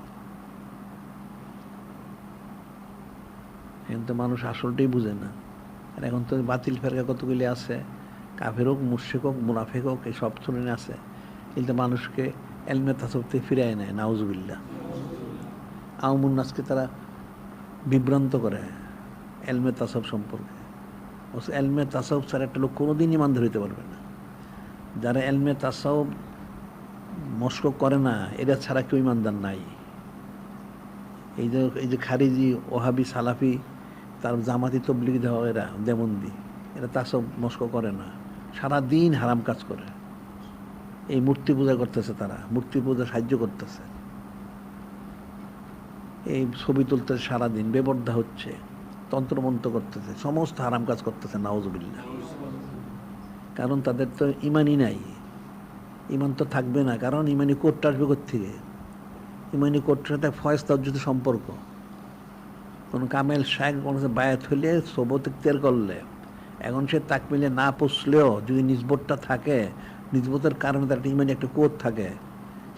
এখন তো মানুষ আসলটাই বুঝে না। আর এখন তো বাতিল ফেরকা কতগুলি আছে, কাফের হোক, মুশরিক হোক, মুনাফিক হোক, এই সব শ্রেণী আছে। কিন্তু মানুষকে এলমে তাসাউফ থেকে ফিরায় নেয়, নাউজুবিল্লাহ। আওয়ামুন নাসকে তারা বিভ্রান্ত করে এলমে তাসাউফ সম্পর্কে। এলমে তাসাউফ ছাড়া একটা লোক কোনোদিন ইমানদার হইতে পারবে না। যারা এলমে তাসাউফ মস্ক করে না, এরা ছাড়া কেউ ইমানদার নাই। এই যে খারিজি, ওহাবি, সালাফি, তার জামাতি, তবলিগি দেওয়া, এরা দেবন্দি, এরা তাসাউফ মস্ক করে না, সারাদিন হারাম কাজ করে। এই মূর্তি পূজা করতেছে, তারা মূর্তি পূজা সাহায্য করতেছে, এই ছবি তুলতেছে, সারাদিন বেপরদা হচ্ছে, তন্ত্রমন্ত্র করতেছে, সমস্ত হারাম কাজ করতেছে, নাউজুবিল্লাহ। কারণ তাদের তো ইমানই নাই। ইমান তো থাকবে না, কারণ ইমানি কোটটা আসবে কোত্থেকে? ইমানি কোটটার সাথে ফয়েজ তাজ্জুদের সম্পর্ক। কোনো কামেল শায়েখ কোনো বায়াত হইলে সোবত ইখতিয়ার করলে এখন সে তাকমিলে না পৌঁছলেও যদি নিজবতটা থাকে, নিজবতের কারণে তার ইমানি একটা কোদ থাকে,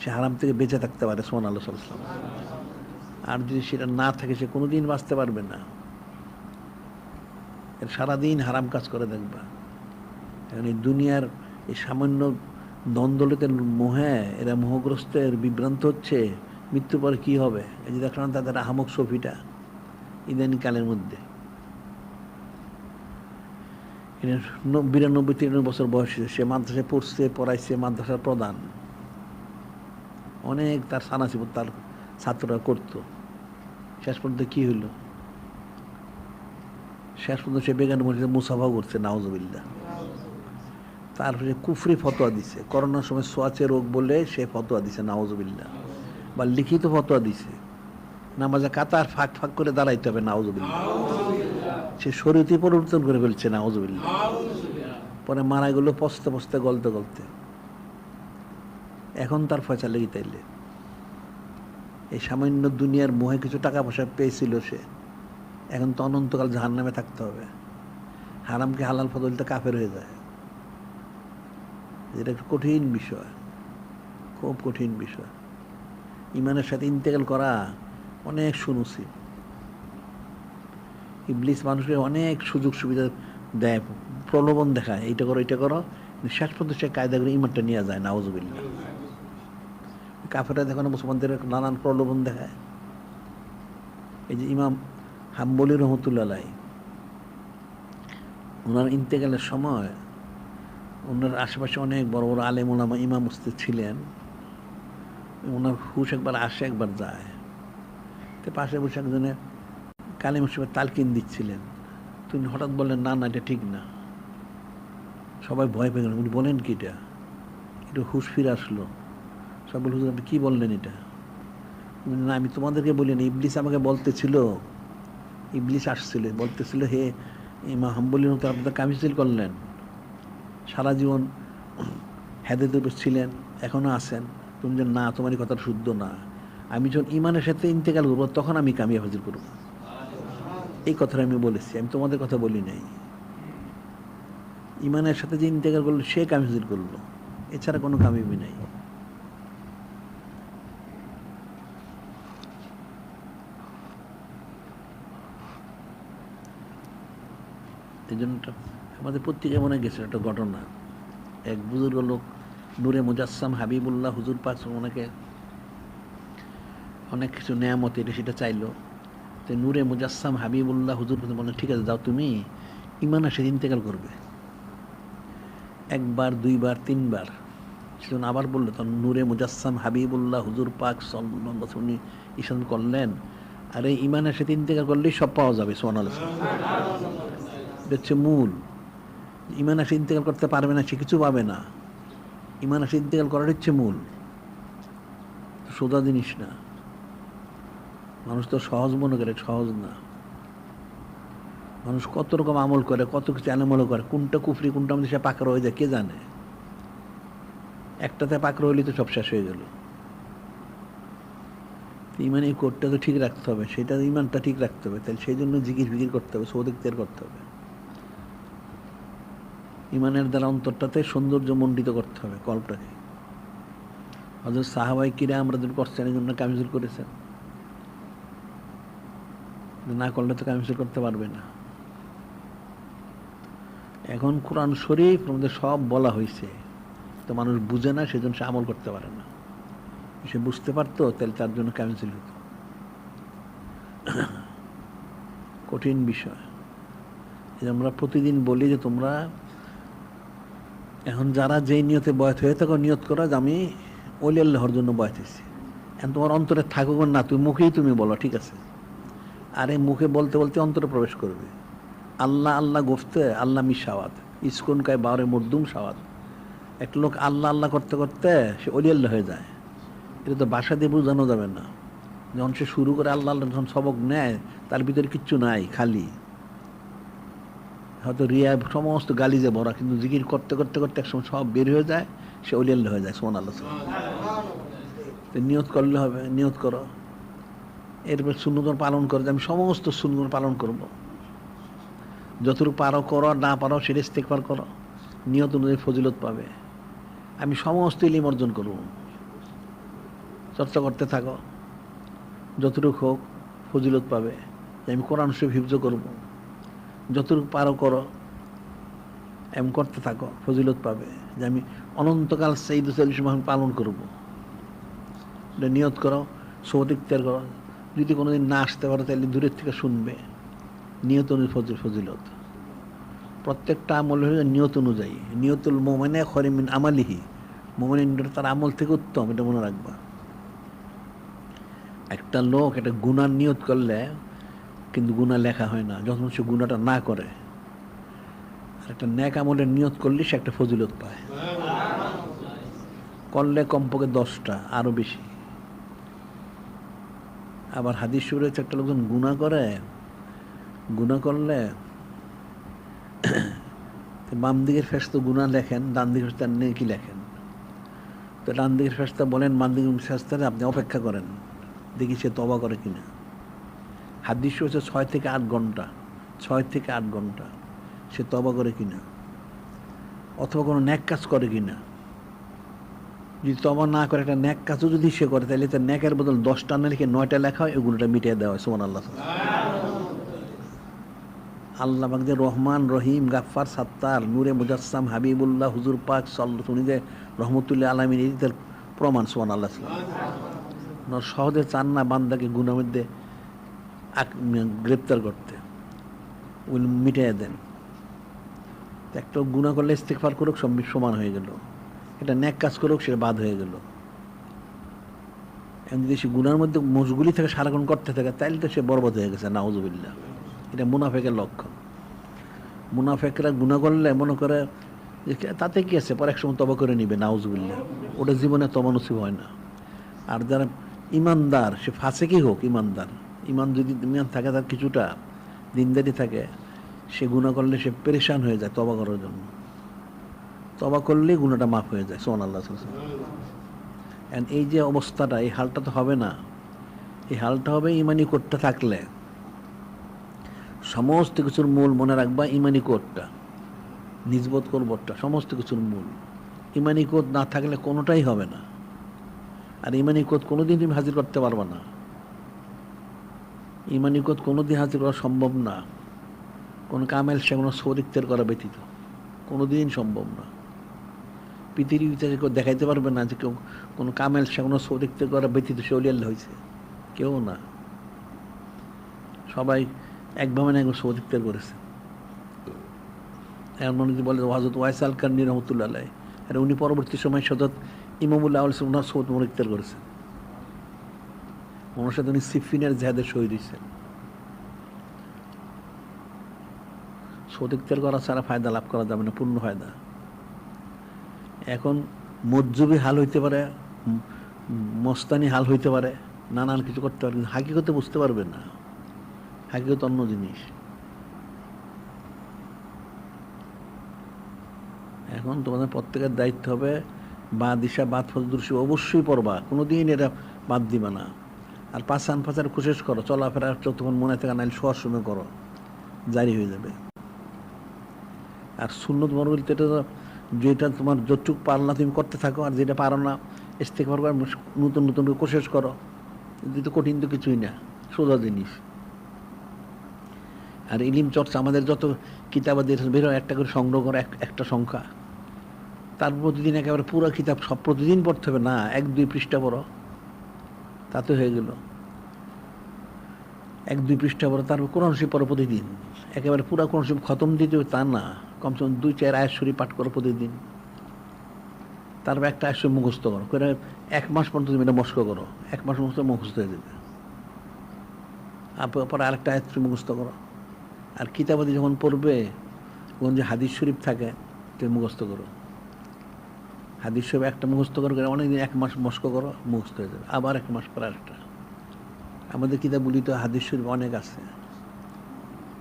সে হারাম থেকে বেঁচে থাকতে পারে সুবহানাল্লাহ সাল্লাল্লাহু আলাইহি ওয়াসাল্লাম। আর যদি সেটা না থাকে সে কোনোদিন বাঁচতে পারবে না, এর সারাদিন হারাম কাজ করে দেখবা। এখন এই দুনিয়ার এই সামান্য দ্বন্দ্বলতের মোহে এরা মোহগ্রস্ত, এর বিভ্রান্ত হচ্ছে মৃত্যুর পরে কী হবে। এই যে দেখলাম তাদের আহমক সফিটা ইদানিকালের মধ্যে, 92-93 বছর বয়সে, সে মাদ্রাসায় পড়ছে, পড়াইছে, মাদ্রাসার প্রধান, অনেক তার সানাসিব তার ছাত্ররা করতো। শেষ পর্যন্ত কী হইল, শেষ পর্যন্ত সে বেগান মসজিদে মুসাফা করছে, নাউজুবিল্লাহ। তারপরে কুফরি ফতোয়া দিছে, করোনার সময় সোয়াচে রোগ বলে সে ফতোয়া দিছে, নাউজুবিল্লাহ। বা লিখিত ফতোয়া দিছে, নামাজে কাতার ফাঁক ফাঁক করে দাঁড়াইতে হবে, নাউজুবিল্লাহ। সে শরীয়তি পরিবর্তন করে ফেলছে, নাউজুবিল্লাহ। পরে মারা গেল পস্তে পস্তে, গলতে গলতে। এখন তার ফয়সালা লেগে তাইলে এই সামান্য দুনিয়ার মোহে কিছু টাকা পয়সা পেয়েছিল সে, এখন তো অনন্তকাল জাহান্নামে থাকতে হবে। হারামকে হালাল বলতে কাফের হয়ে যায়। এটা একটা কঠিন বিষয়, খুব কঠিন বিষয়। ইমানের সাথে ইন্তেকাল করা অনেক সুনসিব। ইবলিস মানুষকে অনেক সুযোগ সুবিধা দেয়, প্রলোভন দেখায়, এইটা করো এইটা করো, শেষ পর্যন্ত সে কায়দা করে ইমানটা নিয়ে যায়, নাউজুবিল্লাহ। কাফেররা দেখো না মুসলমানদের নানান প্রলোভন দেখায়। এই যে ইমাম হাম্বলি রহমতুল্লাহ আলাইহি, ওনার ইন্তেকালের সময় ওনার আশেপাশে অনেক বড় বড় আলেম ওলামা ইমাম মুস্তাদ ছিলেন। ওনার হুশ একবার আসে একবার যায়। তো পাশে বসে একজনে কালিমা শরীফের তালকিন দিচ্ছিলেন, তিনি হঠাৎ বললেন, না না এটা ঠিক না। সবাই ভয় পেয়ে গেলেন, উনি বলেন কি এটা, একটু হুশ ফিরে আসলো। সব বলে, হুজুর আপনি কী বললেন এটা? না আমি তোমাদেরকে বলি না, ইবলিস আমাকে বলতেছিল, ইবলিস আসছিল বলতেছিল, হে ইমাম হাম্বলির মতো আপনাদের কামিল করলেন, সারা জীবন হেদায়েতের উপর ছিলেন, এখনও আছেন, তুমি যে না তোমার এই কথাটা শুদ্ধ না, আমি যখন ইমানের সাথে ইন্তেকাল করবো তখন আমি কামিয়াব হাসিল করব। এই কথাটা আমি বলেছি, আমি তোমাদের কথা বলি নাই। ইমানের সাথে যে ইন্তেকাল করলো সে কামিয়াব হাসিল করলো, এছাড়া কোনো কামিয়াবি নাই। এই জন্য আমাদের পত্রিকায় মনে গেছে একটা ঘটনা, এক বুজুর্গ লোক নূরে মুজাসসাম হাবিবুল্লাহ হুজুর পাক ওনাকে অনেক কিছু নেয়ামত এটা সেটা চাইলো। তো নূরে মুজাসসাম হাবিবুল্লাহ হুজুর বলে, ঠিক আছে যাও, তুমি ইমানের সাথে ইন্তেকাল করবে। একবার, দুইবার, তিনবার সেজন্য আবার বললো, তখন নূরে মুজাসসাম হাবিবুল্লাহ হুজুর পাক সাল্লাল্লাহু আলাইহি ওয়াসাল্লাম ইশারা করলেন, আরে ইমানের সাথে ইন্তেকাল করলেই সব পাওয়া যাবে, সুবহানাল্লাহ। এটা হচ্ছে মূল। ইমান আসে ইন্তেকাল করতে পারবে না, সে কিছু পাবে না। ইমান আসে ইন্তেকাল করার হচ্ছে মূল, সোজা জিনিস না। মানুষ তো সহজ মনে করে, সহজ না। মানুষ কত রকম আমল করে, কত কিছু আমল করে, কোনটা কুফরি কোনটা আমাদের সে পাকড় হয়ে যায় কে জানে। একটাতে পাকড় হইলে তো সব শেষ হয়ে গেল। ইমান এই কোডটা তো ঠিক রাখতে হবে, সেটা ইমানটা ঠিক রাখতে হবে, তাহলে সেই জন্য জিকির ফিকির করতে হবে, সৌদ ইখতিয়ার করতে হবে। ইমানের দ্বারা অন্তরটাতে সৌন্দর্য মণ্ডিত করতে হবে, কল্পটাকে। হযরত সাহাবায়ে কিরাম রাদিয়াল্লাহু করছেন, এই জন্য কামিল করেছেন, না করলে তো কামিল করতে পারবে না। এখন কোরআন শরীফ আমাদের সব বলা হয়েছে, তো মানুষ বুঝে না, সেজন্য সে আমল করতে পারে না। সে বুঝতে পারতো তাহলে তার জন্য কামিল হতো। কঠিন বিষয়। আমরা প্রতিদিন বলি যে তোমরা এখন যারা যেই নিয়তে বয়াত হয়ে থাকো, নিয়ত করো যে আমি ওলি আল্লাহর জন্য বয়াত হয়েছি। এখন তোমার অন্তরে থাকুক না, তুমি মুখেই তুমি বলো, ঠিক আছে। আর এই মুখে বলতে বলতে অন্তরে প্রবেশ করবে। আল্লাহ আল্লাহ গফতে আল্লাহ মিশাওয়াত ইসকন কায় বারে মরদুম সাওয়াত। একটা লোক আল্লাহ আল্লাহ করতে করতে সে ওলি আল্লাহ হয়ে যায়। এটা তো বাসা দিয়ে বোঝানো যাবে না। যখন সে শুরু করে আল্লাহ আল্লাহ যখন সবক নেয়, তার ভিতরে কিচ্ছু নাই, খালি হয়তো রিয়া সমস্ত গালিজে ভরা, কিন্তু জিকির করতে করতে করতে একসময় সব বের হয়ে যায়, সে ওলি আল্লাহ হয়ে যায়, সুবহানাল্লাহ। তো নিয়ত করলে হবে, নিয়ত করো। এরপর সুন্নত পালন করে যে আমি সমস্ত সুন্নত পালন করব। যতটুকু পারো করো, না পারো সেটা ইস্তেগফার করো, নিয়ত অনুযায়ী ফজিলত পাবে। আমি সমস্ত ইলম অর্জন করব, চর্চা করতে থাকো, যতটুকু হোক ফজিলত পাবে। আমি কোরআন শরীফ হিফজ করব, যতটুকু পারো করো, এমন করতে থাকো, ফজিলত পাবে। যে আমি অনন্তকাল সাইয়্যিদুল মুরসালিন পালন করব, এটা নিয়ত করো, সওয়াত ইখতিয়ার করো। যদি কোনোদিন না আসতে পারো তাহলে দূরের থেকে শুনবে, নিয়ত অনুযায়ী ফজিলত। প্রত্যেকটা আমল হলো নিয়ত অনুযায়ী। নিয়তুল মুমিনে খয়রুম মিন আমালিহি, মুমিনের তার আমল থেকে উত্তম, এটা মনে রাখবা। একটা লোক একটা গুনার নিয়ত করলে কিন্তু গুনাহ লেখা হয় না যখন সে গুনাহটা না করে। আর একটা নেক আমলের নিয়ত করলে সে একটা ফজিলত পায়, করলে কমপক্ষে 10টা, আরো বেশি। আবার হাদিস শরীফে একটা লোকজন গুনাহ করে, গুনাহ করলে বাম দিকের ফেরেশতা গুনাহ লেখেন, ডান দিকের ফেরেশতা নেকি লেখেন। তো ডান দিকের ফেরেশতা বলেন বাম দিকের ফেরেশতারে আপনি অপেক্ষা করেন, দেখি সে তওবা করে কিনা। হাদিস হচ্ছে 6 থেকে 8 ঘন্টা, 6 থেকে 8 ঘন্টা সে তওবা করে কিনা, অথবা কোনো নেক কাজ করে কিনা। যদি তওবা না করে একটা নেক কাজও যদি সে করে, তাহলে তার নেকের বদল 10টা না লিখে 9টা লেখা হয়, এগুলোটা মিটিয়ে দেওয়া হয়। সুবহানাল্লাহ। আল্লাহ পাক যে রহমান, রহিম, গাফফার, সাত্তার, নূরে মুজাসসাম, হাবিবুল্লাহ, হুজুর পাক সাল্লাল্লাহু আলাইহি যে রহমতুল্লাহ আলামিন, এর প্রমাণ। সুবহানাল্লাহ। সহজে চান না বান্দাকে গুনাহের মধ্যে গ্রেপ্তার করতে, ওগুলো মিটিয়ে দেন। একটা গুনাহ করলে ইস্তেগফার করুক, সব সমান হয়ে গেল। এটা নেক কাজ করুক, সেটা বাদ হয়ে গেল। এখন যদি সে গুনার মধ্যে মশগুলি থেকে সারাক্ষণ করতে থাকে, তাইলে তো সে বরবাদ হয়ে গেছে, নাউজুবিল্লাহ। এটা মুনাফেকের লক্ষণ। মুনাফেকরা গুনাহ করলে মনে করে যে তাতে কি আছে, পরে একসময় তওবা করে নিবে, নাউজুবিল্লাহ। ওটা জীবনে তওবা নসিব হয় না। আর যারা ইমানদার, সে ফাসেকই হোক ইমানদার, ইমান যদি ইমান থাকে, তার কিছুটা দিনদারি থাকে, সে গুনাহ করলে সে পেরেশান হয়ে যায় তওবা করার জন্য। তওবা করলেই গুনাহটা মাফ হয়ে যায়। সুবহানাল্লাহ। এন্ড এই যে অবস্থাটা, এই হালটা তো হবে না। এই হালটা হবে ইমানি কোডটা থাকলে। সমস্ত কিছুর মূল মনে রাখবা ইমানি কোডটা, নিজবত করবটা সমস্ত কিছুর মূল। ইমানি কোড না থাকলে কোনোটাই হবে না। আর ইমানি কোড কোনোদিন তুমি হাজির করতে পারবে না। ইমানি কোড কোনোদিন হাজির করা সম্ভব না, কোনো কামেল সেগুলো সরিক্তের করা ব্যতীত কোনোদিন সম্ভব না। পৃথিবীতে কেউ দেখাইতে পারবে না যে কেউ কোনো কামেল সেগুলো সরিক্তের করা ব্যতীত সে ওলি আল্লাহ হয়েছে, কেউ না। সবাই একভাবে না একবার সরিক্তের করেছে। এমন মানুষ বলে হযরত ওয়াইস আল কারনী রহমতুল্লাহ আলাইহি, আর উনি পরবর্তী সময় হযরত ইমামুল্লাহ আল সুন্নাহ সৌদ মুরিক্তার করেছেন। ওনার সাথে উনি সিফিনের জিহাদে শহীদ হয়েছেন। সৌদ ইখতিয়ার করা ছাড়া ফায়দা লাভ করা যাবে না, পূর্ণ ফায়দা। এখন মজ্জুবি হাল হইতে পারে, মস্তানি হাল হইতে পারে, নানান কিছু করতে পারে, কিন্তু হাকিকতে বুঝতে পারবে না। হাকিকত অন্য জিনিস। এখন তোমাদের প্রত্যেকের দায়িত্ব হবে বাদ ইশা, বাদ ফজর অবশ্যই পড়বা, কোনোদিন এটা বাদ দিবা না। আর পাঁচান পাচার কোশিশ করো, চলাফেরা যতক্ষণ মনে থাকে, নাইলে শোয়ার সময় করো, জারি হয়ে যাবে। আর সুন্নত বলতে এটা যেটা তোমার যতটুকু পারলা তুমি করতে থাকো, আর যেটা পারো না ইস্তেগফার করো, নতুন নতুন কোশিশ করো। কিন্তু কঠিন তো কিছুই না, সোজা জিনিস। আর ইলিম চর্চা, আমাদের যত কিতাবাদি বেরো একটা করে সংগ্রহ করো, একটা সংখ্যা, তার প্রতিদিন একেবারে পুরো কিতাব সব প্রতিদিন পড়তে হবে না, 1-2 পৃষ্ঠা পড়ো, তাতে হয়ে গেল। 1-2 পৃষ্ঠা পড়ো, তারপর কোরআন শরীফ পড়ো প্রতিদিন। একেবারে পুরো কোরআন শরীফ খতম দিতে হবে তা না, কমসে কম 2-4 আয়াত শরীফ পাঠ করো প্রতিদিন। তারপর একটা আয়াত শরীফ মুখস্থ করো, করে 1 মাস পর্যন্ত তুমি এটা মস্ক করো, 1 মাস মুখস্থ হয়ে যাবে। পরে আরেকটা আয়াত শরীফ মুখস্থ করো। আর কিতাবাদি যখন পড়বে, তখন যে হাদিস শরীফ থাকে তুমি মুখস্থ করো। হাদিস শরীফ একটা মুখস্থ করো, অনেকদিন 1 মাস মস্ক করো, মুখস্থ হয়ে যাবে। আবার 1 মাস পর আরেকটা। আমাদের কিতাবগুলি তো হাদিস শরীফ অনেক আছে,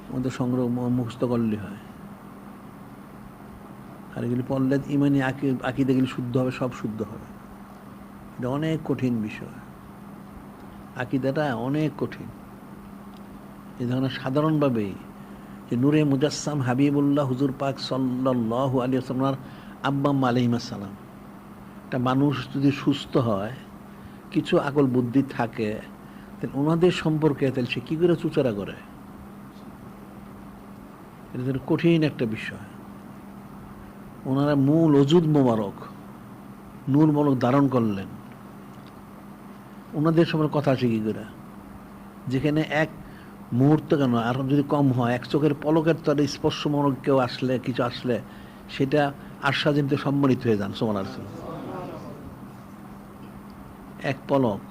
আমাদের সংগ্রহ মুখস্থ করলে হয়। আর এগুলি পড়লে ইমানি আকিদাগুলি শুদ্ধ হবে, সব শুদ্ধ হবে। এটা অনেক কঠিন বিষয়। আকীদাটা অনেক কঠিন। এই ধরনের সাধারণভাবেই যে নূরে মুজাসসাম হাবিবুল্লাহ হুজুর পাক সাল্লাল্লাহু আলাইহি ওয়াসাল্লাম আব্বা আলাইহিস সালাম, একটা মানুষ যদি সুস্থ হয়, কিছু আকল বুদ্ধি থাকে, তাহলে ওনাদের সম্পর্কে তাহলে সে কী করে চুচরা করে? এটা কঠিন একটা বিষয়। ওনারা মূল অজুদ মোবারক নূর মোবারক ধারণ করলেন, ওনাদের সময় কথা আছে কী করে? যেখানে এক মুহূর্ত কেন, আর যদি কম হয়, এক চোখের পলকের তরে স্পর্শ মনোক কেউ আসলে, কিছু আসলে, সেটা আশ্বাসজনিত সম্মানিত হয়ে যান। সুবহানাল্লাহ। এক পলক।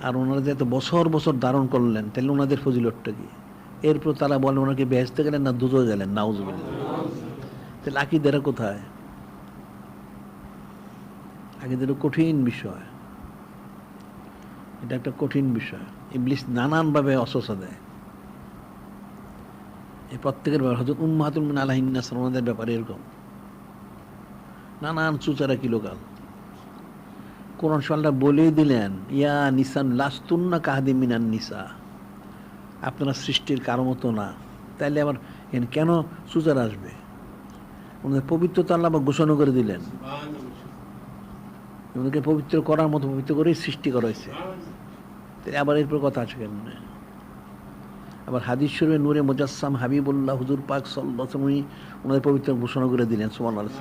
আর ওনারা যে এত বছর বছর ধারণ করলেন, তাহলে ওনাদের ফজিলতটা কি? এরপর তারা বলেন ওনাকে বেহেশতে গেলেন না দুজকে গেলেন, নাউজুবিল্লাহ। তাহলে আকীদারা কোথায়? আকীদাটা কঠিন বিষয়, এটা একটা কঠিন বিষয়। ইবলিস নানানভাবে অসুস্থা দেয়। এই প্রত্যেকের ব্যাপার, হযরত উম্মাহাতুল মুমিনিন আলাইহিন্নাস সালাম ওনাদের ব্যাপারে এরকম নানান চুচারা কিলোকাল। কোরআন শরীফে বলেই দিলেন, ইয়া নিসান লাস্তুন্না কাহাদি মিনান নিসা, আপনারা সৃষ্টির কারো মতো না। তাইলে আবার কেন চুচারা আসবে? ওনাদের পবিত্রতা আল্লাহ আবার ঘোষণা করে দিলেন, ওনাদেরকে পবিত্র করার মতো পবিত্র করেই সৃষ্টি করা হয়েছে। তাই আবার এরপর কথা আছে কেন? আবার হাদিস শরীফে নূরে মুজাসসাম হাবিবুল্লাহ হুজুর পাক সাল্লাল্লাহু আলাইহি ওয়াসাল্লাম ওনাদের পবিত্র ঘোষণা করে দিলেন। সুবহানাল্লাহ।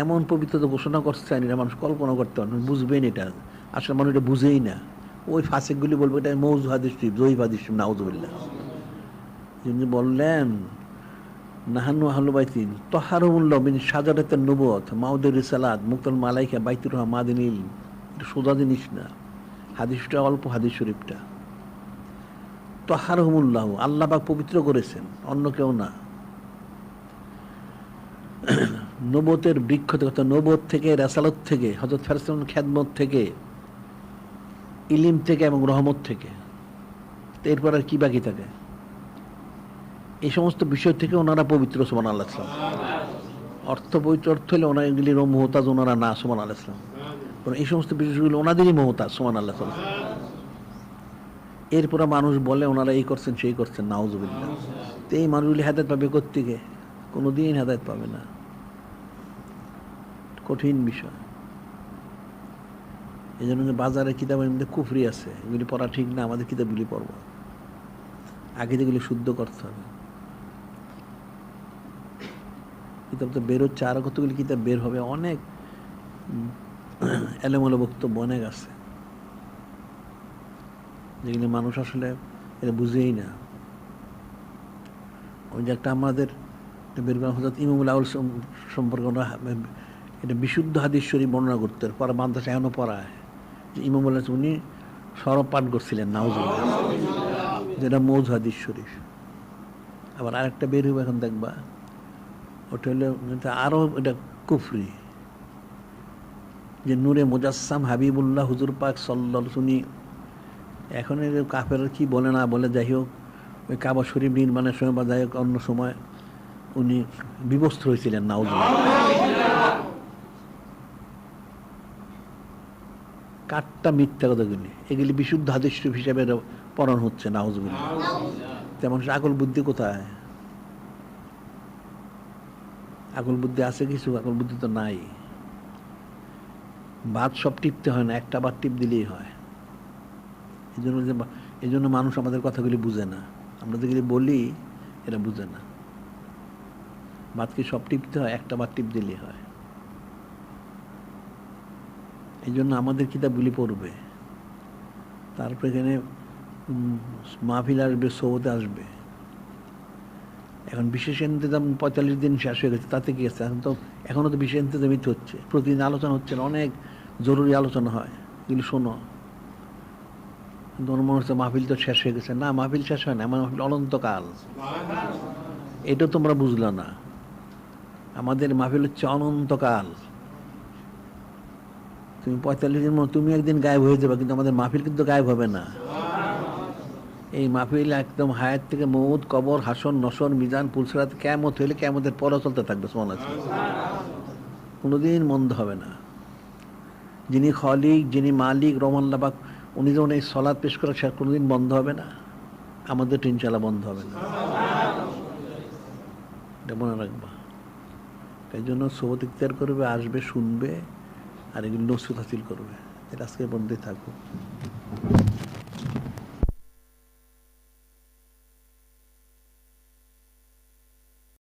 এমন পবিত্রতা ঘোষণা করছেন, এটা মানুষ কল্পনা করতে পারে, বুঝবেন এটা। আসলে মানুষ এটা বুঝেই না। ওই ফাসিকগুলি বলবে এটা মৌজু হাদিস শরীফ, জয়ীফ হাদিস শরীফ, নাউজুবিল্লাহ। যিনি বললেন নাহানু আহলু বাইতিন তাহহারুল্লাহ মিন শাজারাতিন নবুওয়াত মাউদের রিসালাত মুক্তাল মালাইকা বাইতুর মাদিনিল, এটা সোজা জিনিস না। হাদিসটা অল্প, হাদিস শরীফটা তাহহারুল্লাহ, আল্লাহ পাক পবিত্র করেছেন, অন্য কেউ না। নবুয়তের বৃক্ষ থেকে, নবুয়ত থেকে, রাসালত থেকে, হযরত ফেরেশতাগণের খেদমত থেকে, ইলম থেকে এবং রহমত থেকে, এরপর আর কি বাকি থাকে? এই সমস্ত বিষয় থেকে ওনারা পবিত্র। সুবহানাল্লাহ। অর্থ পবিত্র অর্থ হলে ওনারা এগুলির মোহতাজ ওনারা না। সুবহানাল্লাহ। এই সমস্ত বিষয়গুলো ওনাদেরই মোহতাজ। সুবহানাল্লাহ। এরপরে মানুষ বলে ওনারা এই করছেন সেই করছেন, নাউজুবিল্লাহ। তো এই মানুষগুলি হেদায়েত পাবে কোত্থেকে? কোনোদিন হেদায়েত পাবে না। কঠিন বিষয়। এই জন্য বাজারে কিতাবের মধ্যে কুফরি আছে, এগুলি পড়া ঠিক না। আমাদের কিতাবগুলি পড়ব, আকীদাগুলি শুদ্ধ করতে হবে। কিতাব তো বেরোচ্ছে, আরো কতগুলি কিতাব বের হবে, অনেক এলোমেলো বক্তব্য অনেক আছে, যেগুলি মানুষ আসলে এটা বুঝেই না। ওই যে একটা আমাদের বের করা হযরত ইমামুল আউল সম্পর্কে এটা বিশুদ্ধ হাদিস শরীফ বর্ণনা করতে, পরে মাদ্রাসা এখনো পড়ায় যে ইমামুল উনি সরব পাঠ করছিলেন, নাউজুবিল্লাহ, যেটা মৌজু হাদিস শরীফ। আবার আরেকটা বের হবে এখন দেখবা, ওটা হলো আরো এটা কুফরি, যে নূরে মুজাসসাম হাবিবুল্লাহ হুজুর পাক সাল্লাল্লাহু আলাইহি ওয়াসাল্লাম। এখন এর কাফেররা কি বলে না বলে, যাই হোক, ওই কাবা শরীফ নির্মাণের সময় বা যাই হোক অন্য সময় উনি বিবস্ত্র হয়েছিলেন, নাউজুবিল্লাহ। কাঠটা মিথ্যা কথাগুলি, এগুলি বিশুদ্ধ হাদিস শরীফ হিসেবে পড়ানো হচ্ছে, নাউজুবিল্লাহ। তেমন আকল বুদ্ধি কোথায়? আকল বুদ্ধি আছে কিছু? আকল বুদ্ধি তো নাই। বাদ সব টিপতে হয় না, একটা বাদ টিপ দিলেই হয়। এই জন্য মানুষ আমাদের কথাগুলি বুঝে না। আমরা যেগুলি বলি এরা বুঝে না। বাদকে সব টিপতে হয়, একটা বাদ টিপ দিলেই হয়। এই জন্য আমাদের কিতাবগুলি পড়বে, তারপর এখানে মাহফিল আসবে, সৌতে আসবে। এখন বিশেষ ইন্তেজাম 45 দিন শেষ হয়ে গেছে, তাতে কি আছে? এখনো তো বিশেষ ইন্তেজামই হচ্ছে, প্রতিদিন আলোচনা হচ্ছে, অনেক জরুরি আলোচনা হয়, এগুলি শোনো। মনে হচ্ছে মাহফিল তো শেষ হয়ে গেছে। না, মাহফিল শেষ হয় না, আমার মাহফিল অনন্তকাল। এটা তোমরা বুঝলো না। আমাদের মাহফিল হচ্ছে অনন্তকাল। তুমি 45 দিন, তুমি একদিন গায়েব হয়ে যাবে, কিন্তু আমাদের মাহফিল কিন্তু গায়েব হবে না। এই মাহফিল একদম হায়াত থেকে মউত, কবর, হাসন, নসর, মিজান, পুলসিরাত, কিয়ামত হইলে কিয়ামতের পরে চলতে থাকবে। সুবহানাল্লাহ। কোনোদিন মন্দ হবে না। যিনি খলিক, যিনি মালিক, রহমান লাবাক, উনি যখন এই সলাৎ পেশ করা সে কোনোদিন বন্ধ হবে না, আমাদের ইনশাআল্লাহ বন্ধ হবে না, এটা মনে রাখবা। এই জন্য সোহবত ইখতিয়ার করবে, আসবে, শুনবে, আর এগুলো নসিহত হাসিল করবে। এটা আজকের বন্ধে থাকুক।